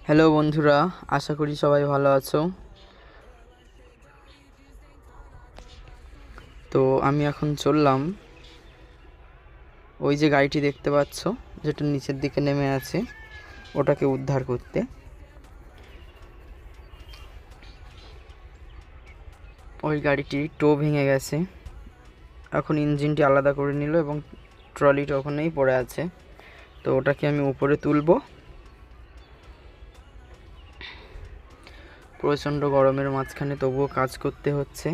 Hello বন্ধুরা, আশা করি সবাই ভালো আছো। তো আমি এখন চললাম ওই যে গাড়িটি দেখতে পাচ্ছ, যেটা নিচের দিকে নেমে আছে, ওটাকে উদ্ধার করতে। ওই গাড়িটি টো ভেঙে গেছে, এখন ইঞ্জিনটি আলাদা করে নিল এবং ট্রলিটা ওখানেই পড়ে আছে। তো ওটাকে আমি উপরে তুলব। প্রচণ্ড গরমের মাঝখানে তবুও কাজ করতে হচ্ছে।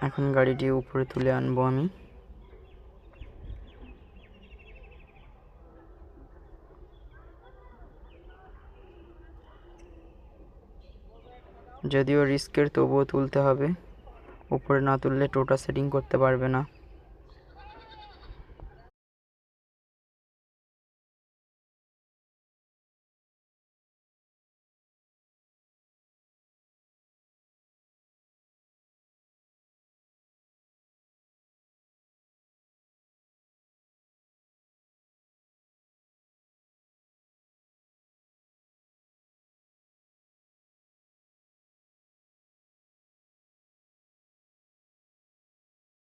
এখন গাড়িটি উপরে তুলে আনবো আমি। যদিও রিস্কের, তবুও তুলতে হবে। উপরে না তুললে টোটা সেটিং করতে পারবে না।